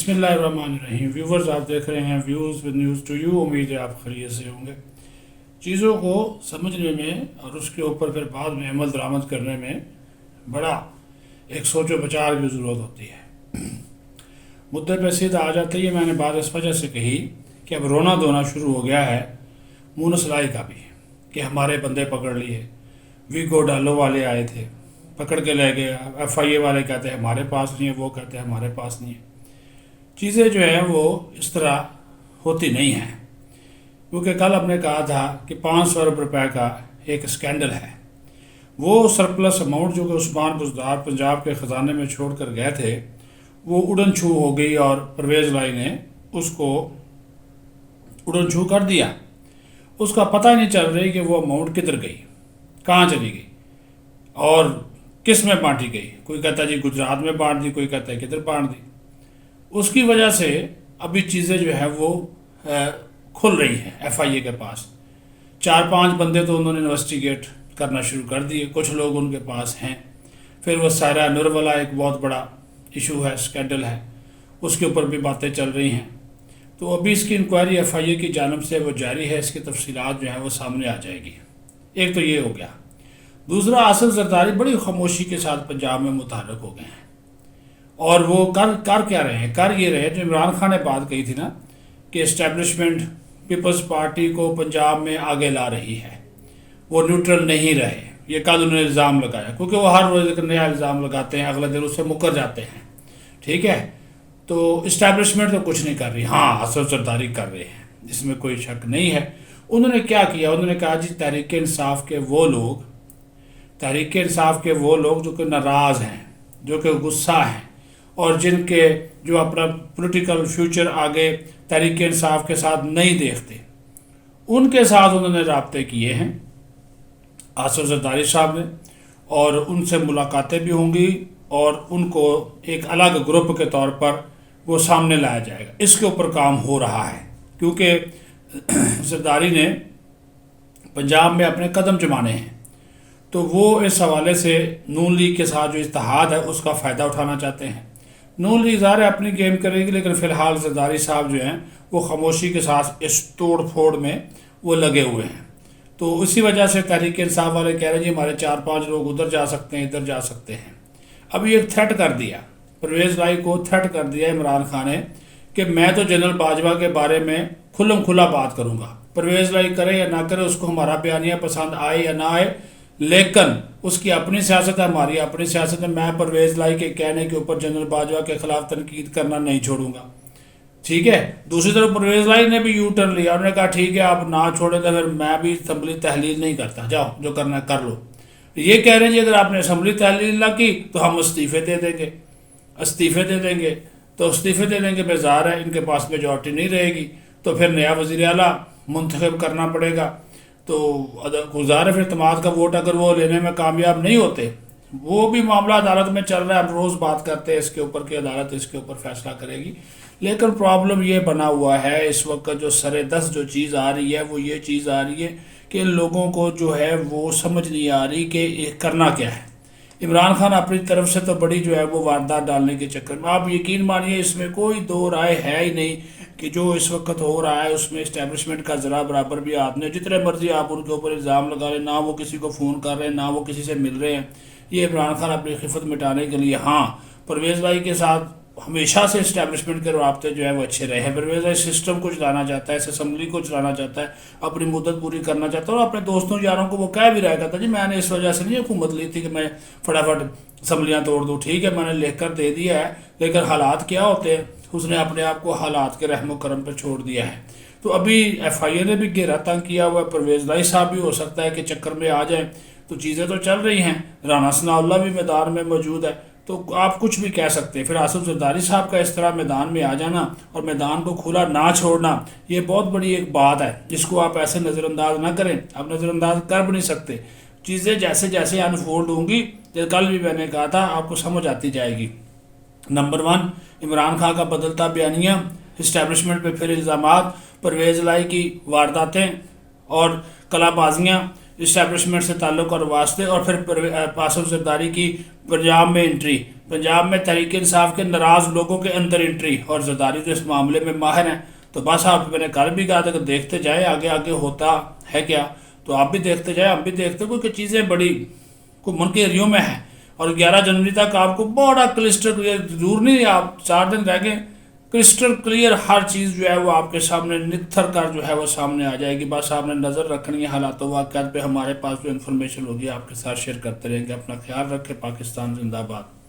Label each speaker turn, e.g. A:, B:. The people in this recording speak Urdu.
A: بسم اللہ الرحمن الرحیم. ویورز، آپ دیکھ رہے ہیں views with news to you. امید ہے آپ خیریت سے ہوں گے. چیزوں کو سمجھنے میں اور اس کے اوپر پھر بعد میں عمل درآمد کرنے میں بڑا ایک سوچ و بچار کی ضرورت ہوتی ہے. مدعے پہ سیدھا آ جاتے ہی میں نے بات اس وجہ سے کہی کہ اب رونا دھونا شروع ہو گیا ہے مونس سلائی کا بھی کہ ہمارے بندے پکڑ لیے. ویگو ڈالو والے آئے تھے، پکڑ کے لے گئے. ایف آئی اے والے کہتے ہیں ہمارے پاس نہیں ہے، وہ کہتے ہیں ہمارے پاس نہیں ہے. چیزیں جو ہیں وہ اس طرح ہوتی نہیں ہیں، کیونکہ کل ہم نے کہا تھا کہ 500 ارب روپے کا ایک اسکینڈل ہے. وہ سرپلس اماؤنٹ جو کہ عثمان بزدار پنجاب کے خزانے میں چھوڑ کر گئے تھے وہ اڑن چھو ہو گئی، اور پرویز لائی نے اس کو اڑن چھو کر دیا. اس کا پتہ ہی نہیں چل رہی کہ وہ اماؤنٹ کدھر گئی، کہاں چلی گئی اور کس میں بانٹی گئی. کوئی کہتا ہے جی گجرات میں بانٹ دی، کوئی کہتا ہے کدھر بانٹ دی. اس کی وجہ سے ابھی چیزیں جو ہیں وہ کھل رہی ہیں ایف آئی اے کے پاس. 4-5 بندے تو انہوں نے انویسٹیگیٹ کرنا شروع کر دیے، کچھ لوگ ان کے پاس ہیں. پھر وہ سائرہ نور والا ایک بہت بڑا ایشو ہے، اسکینڈل ہے، اس کے اوپر بھی باتیں چل رہی ہیں. تو ابھی اس کی انکوائری ایف آئی اے کی جانب سے وہ جاری ہے. اس کی تفصیلات جو ہیں وہ سامنے آ جائے گی. ایک تو یہ ہو گیا. دوسرا، آصف زرداری بڑی خاموشی کے ساتھ پنجاب میں متحرک ہو گئے ہیں، اور وہ کر کیا رہے ہیں؟ کر یہ رہے جو عمران خان نے بات کہی تھی نا کہ اسٹیبلشمنٹ پیپلز پارٹی کو پنجاب میں آگے لا رہی ہے، وہ نیوٹرل نہیں رہے. یہ کل انہوں نے الزام لگایا، کیونکہ وہ ہر روز ایک نیا الزام لگاتے ہیں، اگلے دن اس سے مکر جاتے ہیں. ٹھیک ہے، تو اسٹیبلشمنٹ تو کچھ نہیں کر رہی، ہاں آصف زرداری کر رہے ہیں، اس میں کوئی شک نہیں ہے. انہوں نے کیا کیا؟ انہوں نے کہا جی تحریک انصاف کے وہ لوگ جو کہ ناراض ہیں، جو کہ غصہ ہیں، اور جن کے جو اپنا پولیٹیکل فیوچر آگے تحریک انصاف کے ساتھ نہیں دیکھتے، ان کے ساتھ انہوں نے رابطے کیے ہیں آصف زرداری صاحب نے، اور ان سے ملاقاتیں بھی ہوں گی، اور ان کو ایک الگ گروپ کے طور پر وہ سامنے لایا جائے گا. اس کے اوپر کام ہو رہا ہے، کیونکہ زرداری نے پنجاب میں اپنے قدم جمانے ہیں، تو وہ اس حوالے سے نون لیگ کے ساتھ جو اتحاد ہے اس کا فائدہ اٹھانا چاہتے ہیں. نون لیگ ظاہر اپنی گیم کرے گی، لیکن فی الحال زرداری صاحب جو ہیں وہ خاموشی کے ساتھ اس توڑ پھوڑ میں وہ لگے ہوئے ہیں. تو اسی وجہ سے تحریک انصاف والے کہہ رہے ہیں جی ہمارے 4-5 لوگ ادھر جا سکتے ہیں، ادھر جا سکتے ہیں. ابھی ایک تھریٹ کر دیا پرویز لائی کو، تھریٹ کر دیا عمران خان نے کہ میں تو جنرل باجوہ کے بارے میں کھلم کھلا بات کروں گا. پرویز لائی کرے یا نہ کرے، اس کو ہمارا بیانیہ پسند آئے یا نہ آئے، لیکن اس کی اپنی سیاست ہے، ہماری اپنی سیاست ہے. میں پرویز لائی کے کہنے کے اوپر جنرل باجوہ کے خلاف تنقید کرنا نہیں چھوڑوں گا. ٹھیک ہے. دوسری طرف پرویز لائی نے بھی یو ٹرن لیا، انہوں نے کہا ٹھیک ہے آپ نہ چھوڑیں تو پھر میں بھی اسمبلی تحلیل نہیں کرتا، جاؤ جو کرنا کر لو. یہ کہہ رہے ہیں جی اگر آپ نے اسمبلی تحلیل نہ کی تو ہم استعفے دے دیں گے. تو استعفے دے دیں گے، بے ظاہر ہے ان کے پاس میجورٹی نہیں رہے گی، تو پھر نیا وزیر اعلیٰ منتخب کرنا پڑے گا. تو گزار پھر اعتماد کا ووٹ اگر وہ لینے میں کامیاب نہیں ہوتے، وہ بھی معاملہ عدالت میں چل رہا ہے. ہم روز بات کرتے ہیں اس کے اوپر کہ عدالت اس کے اوپر فیصلہ کرے گی. لیکن پرابلم یہ بنا ہوا ہے اس وقت جو سر دست جو چیز آ رہی ہے وہ یہ چیز آ رہی ہے کہ لوگوں کو جو ہے وہ سمجھ نہیں آ رہی کہ کرنا کیا ہے. عمران خان اپنی طرف سے تو بڑی جو ہے وہ واردات ڈالنے کے چکر میں، آپ یقین مانیے اس میں کوئی دو رائے ہے ہی نہیں کہ جو اس وقت ہو رہا ہے اس میں اسٹیبلشمنٹ کا ذرا برابر بھی ہاتھ نہیں. جتنے مرضی آپ ان کے اوپر الزام لگا رہے ہیں، نہ وہ کسی کو فون کر رہے ہیں، نہ وہ کسی سے مل رہے ہیں. یہ عمران خان اپنی خفت مٹانے کے لیے، ہاں پرویز لائی کے ساتھ ہمیشہ سے اسٹیبلشمنٹ کے رابطے جو ہے وہ اچھے رہے ہیں. پرویز لائی سسٹم کو چلانا چاہتا ہے، اس اسمبلی کو چلانا چاہتا ہے، اپنی مدت پوری کرنا چاہتا ہے، اور اپنے دوستوں یاروں کو وہ کہہ بھی رہا تھا جی میں نے اس وجہ سے نہیں حکومت لی تھی کہ میں فٹافٹ اسمبلیاں توڑ دوں. ٹھیک ہے میں نے لکھ کر دے دیا ہے، لیکن حالات کیا ہوتے ہیں، اس نے اپنے آپ کو حالات کے رحم و کرم پہ چھوڑ دیا ہے. تو ابھی ایف آئی اے نے بھی گھیرا تنگ کیا ہوا ہے. پرویز لائی صاحب بھی ہو سکتا ہے کہ چکر میں آ جائیں. تو چیزیں تو چل رہی ہیں، رانا ثناء اللہ بھی میدان میں موجود ہے. تو آپ کچھ بھی کہہ سکتے ہیں. پھر آصف زرداری صاحب کا اس طرح میدان میں آ جانا اور میدان کو کھلا نہ چھوڑنا، یہ بہت بڑی ایک بات ہے جس کو آپ ایسے نظر انداز نہ کریں. آپ نظر انداز کر بھی نہیں سکتے. چیزیں جیسے جیسے انفولڈ ہوں گی، کل بھی میں نے کہا تھا آپ کو سمجھ آتی جائے گی. نمبر 1، عمران خان کا بدلتا بیانیہ، اسٹیبلشمنٹ پہ پھر الزامات، پرویز لائی کی وارداتیں اور کلا بازیاں، اسٹیبلشمنٹ سے تعلق اور واسطے، اور پھر پاسو زرداری کی پنجاب میں انٹری، پنجاب میں تحریک انصاف کے ناراض لوگوں کے اندر انٹری، اور زرداری تو اس معاملے میں ماہر ہیں۔ تو بس آپ، میں نے کل بھی کہا تھا کہ دیکھتے جائیں آگے آگے ہوتا ہے کیا، تو آپ بھی دیکھتے جائیں، ہم بھی دیکھتے، کیونکہ چیزیں بڑی کو منقریوں میں ہیں۔ اور 11 جنوری تک آپ کو بڑا کرسٹل کلیئر، ضرور نہیں آپ 4 دن رہ گئے، کرسٹل کلیئر ہر چیز جو ہے وہ آپ کے سامنے نتھر کر جو ہے وہ سامنے آ جائے گی۔ بس آپ نے نظر رکھنی ہے حالات و واقعات پہ، ہمارے پاس جو انفارمیشن ہوگی آپ کے ساتھ شیئر کرتے رہیں گے۔ اپنا خیال رکھیں، پاکستان زندہ باد۔